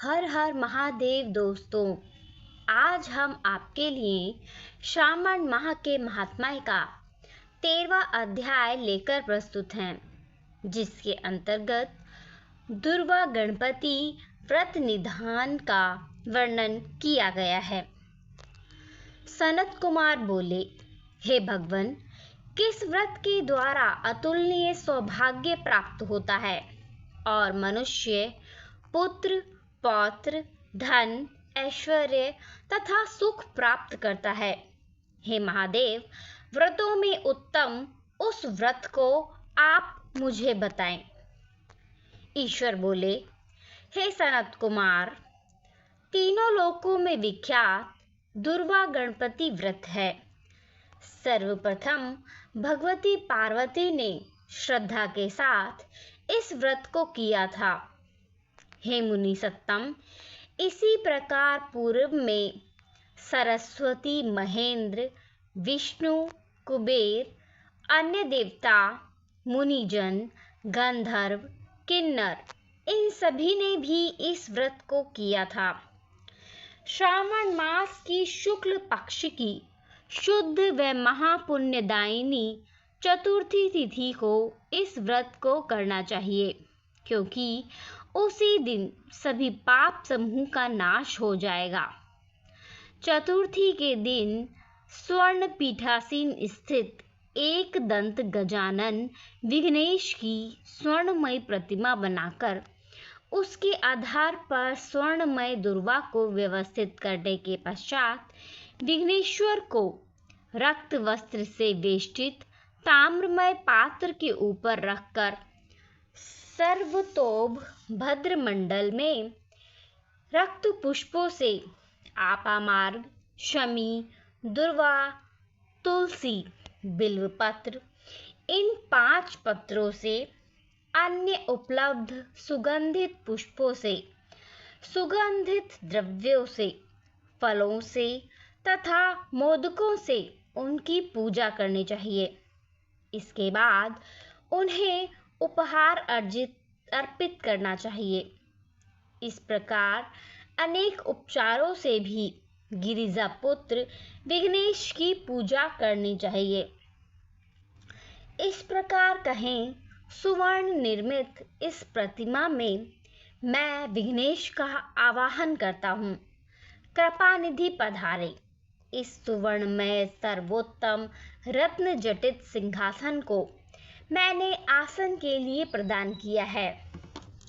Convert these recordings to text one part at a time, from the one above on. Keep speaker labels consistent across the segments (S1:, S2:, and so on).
S1: हर हर महादेव दोस्तों। आज हम आपके लिए श्रावण माह के महात्म्य का 13वां अध्याय लेकर प्रस्तुत हैं, जिसके अंतर्गत दुर्गा गणपति व्रत निधान का वर्णन किया गया है। सनत कुमार बोले, हे भगवान, किस व्रत के द्वारा अतुलनीय सौभाग्य प्राप्त होता है और मनुष्य पुत्र, पौत्र, धन, ऐश्वर्य तथा सुख प्राप्त करता है। हे महादेव, व्रतों में उत्तम उस व्रत को आप मुझे बताएं। ईश्वर बोले, हे सनत कुमार, तीनों लोकों में विख्यात दुर्गा गणपति व्रत है। सर्वप्रथम भगवती पार्वती ने श्रद्धा के साथ इस व्रत को किया था। हे मुनि सत्तम, इसी प्रकार पूर्व में सरस्वती, महेंद्र, विष्णु, कुबेर, अन्य देवता, मुनिजन, गंधर्व, किन्नर, इन सभी ने भी इस व्रत को किया था। श्रावण मास की शुक्ल पक्ष की शुद्ध व महापुण्यदायिनी चतुर्थी तिथि को इस व्रत को करना चाहिए, क्योंकि उसी दिन सभी पाप समूह का नाश हो जाएगा। चतुर्थी के दिन स्वर्ण पीठासीन स्थित एक दंत गजानन विघ्नेश की स्वर्णमय प्रतिमा बनाकर उसके आधार पर स्वर्णमय दुर्गा को व्यवस्थित करने के पश्चात विघ्नेश्वर को रक्त वस्त्र से वेष्टित ताम्रमय पात्र के ऊपर रखकर सर्वतोभ भद्रमंडल में रक्त पुष्पों से आपामार्ग, शमी, दुर्वा, तुलसी, बिल्वपत्र, इन 5 पत्रों से अन्य उपलब्ध सुगंधित पुष्पों से, सुगंधित द्रव्यों से, फलों से तथा मोदकों से उनकी पूजा करनी चाहिए। इसके बाद उन्हें उपहार अर्पित करना चाहिए। इस प्रकार अनेक उपचारों से भी गिरिजा पुत्र विघ्नेश की पूजा करनी चाहिए। इस प्रकार कहें, सुवर्ण निर्मित इस प्रतिमा में मैं विघ्नेश का आवाहन करता हूँ। कृपा निधि पधारे। इस सुवर्णमय सर्वोत्तम रत्न जटित सिंहासन को मैंने आसन के लिए प्रदान किया है,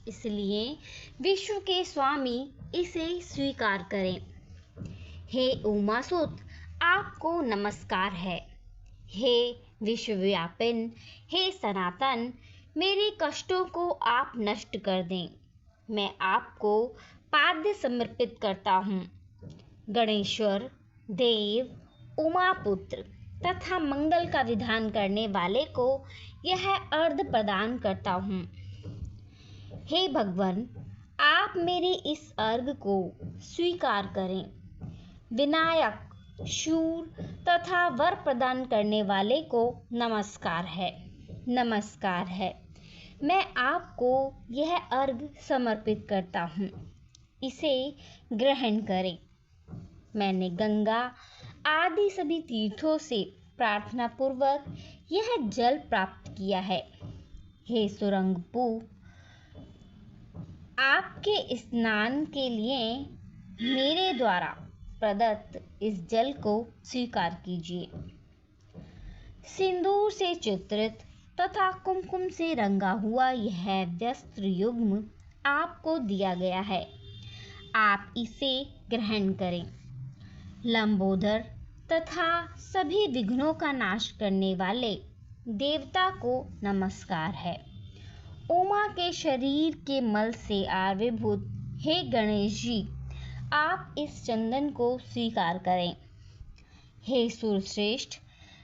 S1: इसलिए विश्व के स्वामी इसे स्वीकार करें। हे उमासुत, आपको नमस्कार है। हे विश्वव्यापिन, हे सनातन, मेरे कष्टों को आप नष्ट कर दें। मैं आपको पाद्य समर्पित करता हूँ। गणेश्वर, देव, उमापुत्र तथा मंगल का विधान करने वाले को यह अर्घ प्रदान करता हूँ। हे भगवान, आप मेरे इस अर्घ को स्वीकार करें। विनायक, शूर तथा वर प्रदान करने वाले को नमस्कार है, नमस्कार है। मैं आपको यह अर्घ समर्पित करता हूँ, इसे ग्रहण करें। मैंने गंगा आदि सभी तीर्थों से प्रार्थना पूर्वक यह जल प्राप्त किया है। हे सुरंगपु, आपके स्नान के लिए मेरे द्वारा प्रदत्त इस जल को स्वीकार कीजिए। सिंदूर से चित्रित तथा कुमकुम से रंगा हुआ यह वस्त्र युग्म आपको दिया गया है, आप इसे ग्रहण करें। लंबोदर तथा सभी विघ्नों का नाश करने वाले देवता को नमस्कार है। उमा के शरीर के मल से आविर्भूत हे गणेश जी, आप इस चंदन को स्वीकार करें। हे सुरश्रेष्ठ,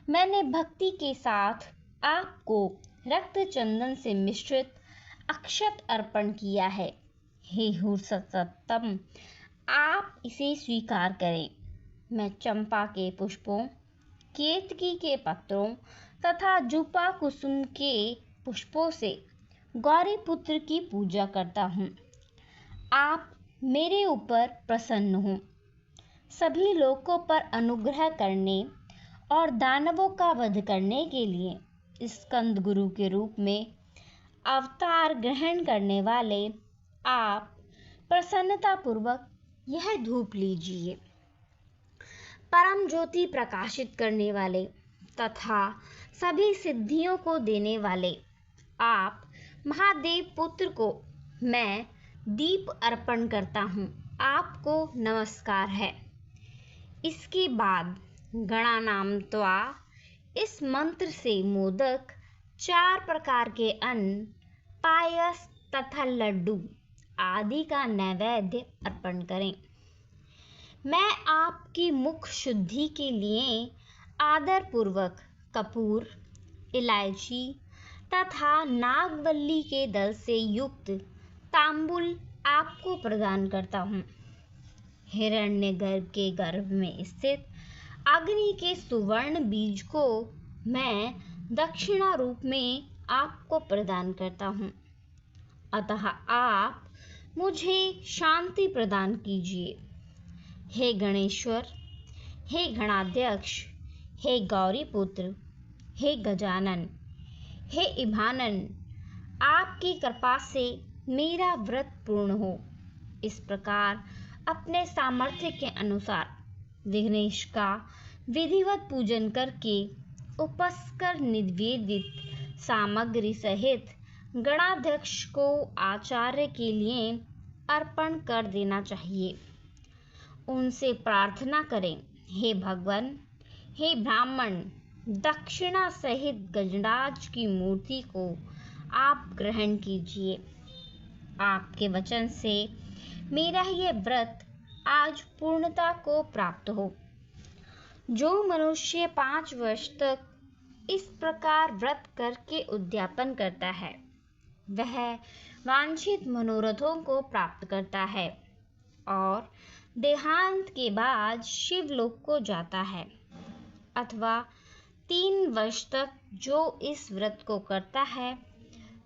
S1: मैंने भक्ति के साथ आपको रक्त चंदन से मिश्रित अक्षत अर्पण किया है। हे हुर्सत्तम, आप इसे स्वीकार करें। मैं चंपा के पुष्पों, केतकी के पत्रों तथा जूपा कुसुम के पुष्पों से गौरी पुत्र की पूजा करता हूँ। आप मेरे ऊपर प्रसन्न हो। सभी लोगों पर अनुग्रह करने और दानवों का वध करने के लिए स्कंद गुरु के रूप में अवतार ग्रहण करने वाले आप प्रसन्नतापूर्वक यह धूप लीजिए। परम ज्योति प्रकाशित करने वाले तथा सभी सिद्धियों को देने वाले आप महादेव पुत्र को मैं दीप अर्पण करता हूँ। आपको नमस्कार है। इसके बाद गणानाम त्वा इस मंत्र से मोदक, 4 प्रकार के अन्न, पायस तथा लड्डू आदि का नैवेद्य अर्पण करें। मैं आपकी मुख शुद्धि के लिए आदरपूर्वक कपूर, इलायची तथा नागवल्ली के दल से युक्त तांबुल आपको प्रदान करता हूँ। हिरण्यगर्भ के गर्भ में स्थित अग्नि के सुवर्ण बीज को मैं दक्षिणा रूप में आपको प्रदान करता हूँ। अतः आप मुझे शांति प्रदान कीजिए। हे गणेश्वर, हे गणाध्यक्ष, हे गौरी पुत्र, हे गजानन, हे इभानन, आपकी कृपा से मेरा व्रत पूर्ण हो। इस प्रकार अपने सामर्थ्य के अनुसार विघ्नेश का विधिवत पूजन करके उपस्कर निवेदित सामग्री सहित गणाध्यक्ष को आचार्य के लिए अर्पण कर देना चाहिए। उनसे प्रार्थना करें, हे भगवान, हे ब्राह्मण, दक्षिणा सहित गजराज की मूर्ति को आप ग्रहण कीजिए। आपके वचन से मेरा यह व्रत आज पूर्णता को प्राप्त हो। जो मनुष्य 5 वर्ष तक इस प्रकार व्रत करके उद्यापन करता है, वह वांछित मनोरथों को प्राप्त करता है और देहांत के बाद शिवलोक को जाता है। अथवा 3 वर्ष तक जो इस व्रत को करता है,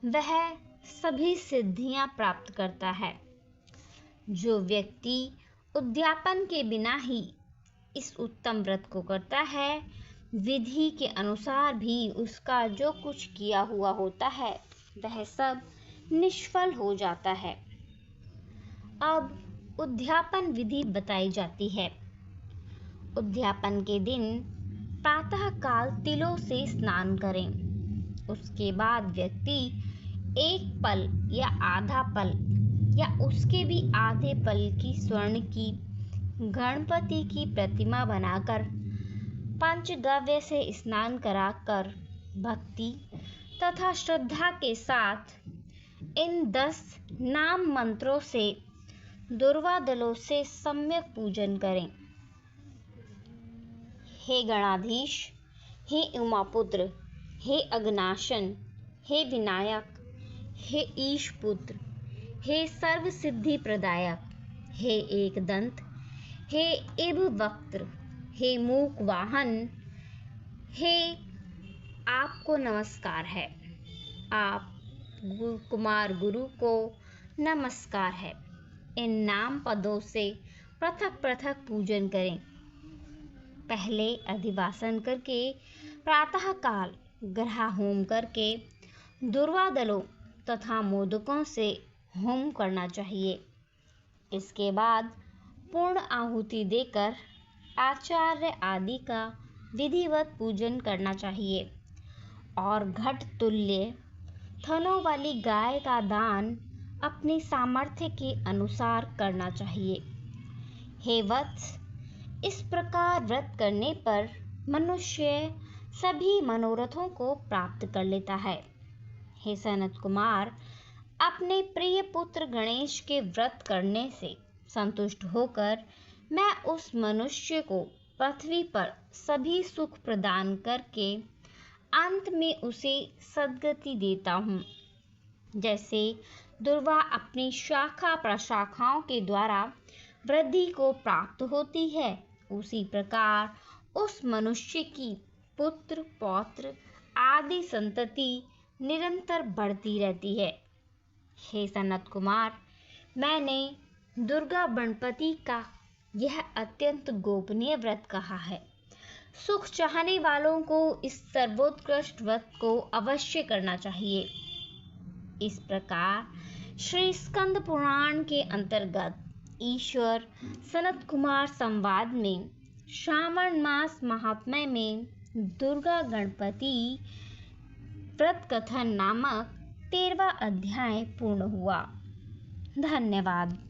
S1: वह सभी सिद्धियां प्राप्त करता है। जो व्यक्ति उद्यापन के बिना ही इस उत्तम व्रत को करता है, विधि के अनुसार भी उसका जो कुछ किया हुआ होता है, वह सब निष्फल हो जाता है। अब उद्यापन विधि बताई जाती है। उद्यापन के दिन प्रातः काल तिलों से स्नान करें। उसके बाद व्यक्ति 1 पल या आधा पल या उसके भी आधे पल की स्वर्ण की गणपति की प्रतिमा बनाकर पंचगव्य से स्नान कराकर भक्ति तथा श्रद्धा के साथ इन 10 नाम मंत्रों से दुर्वादलों से सम्यक पूजन करें। हे गणाधीश, हे उमापुत्र, हे अग्नाशन, हे विनायक, हे ईश पुत्र, हे सर्व सिद्धि प्रदायक, हे एकदंत, हे इभ वक्त्र, हे मूक वाहन, हे आपको नमस्कार है। आप कुमार गुरु को नमस्कार है। इन नाम पदों से पृथक पृथक पूजन करें। पहले अधिवासन करके प्रातः काल ग्रह होम करके दुर्वादलों तथा मोदकों से होम करना चाहिए। इसके बाद पूर्ण आहुति देकर आचार्य आदि का विधिवत पूजन करना चाहिए और घट तुल्य थनों वाली गाय का दान अपनी सामर्थ्य के अनुसार करना चाहिए। हे वत्स, इस प्रकार व्रत करने पर मनुष्य सभी मनोरथों को प्राप्त कर लेता है। हे सनत कुमार, अपने प्रिय पुत्र गणेश के व्रत करने से संतुष्ट होकर मैं उस मनुष्य को पृथ्वी पर सभी सुख प्रदान करके अंत में उसे सद्गति देता हूँ। जैसे दुर्वा अपनी शाखा प्रशाखाओं के द्वारा वृद्धि को प्राप्त होती है, उसी प्रकार उस मनुष्य की पुत्र पौत्र आदि संतति निरंतर बढ़ती रहती है। हे सनत कुमार, मैंने दुर्गा गणपति का यह अत्यंत गोपनीय व्रत कहा है। सुख चाहने वालों को इस सर्वोत्कृष्ट व्रत को अवश्य करना चाहिए। इस प्रकार श्री स्कंद पुराण के अंतर्गत ईश्वर सनत कुमार संवाद में श्रावण मास महात्म्य में दुर्गा गणपति व्रत कथन नामक 13वां अध्याय पूर्ण हुआ। धन्यवाद।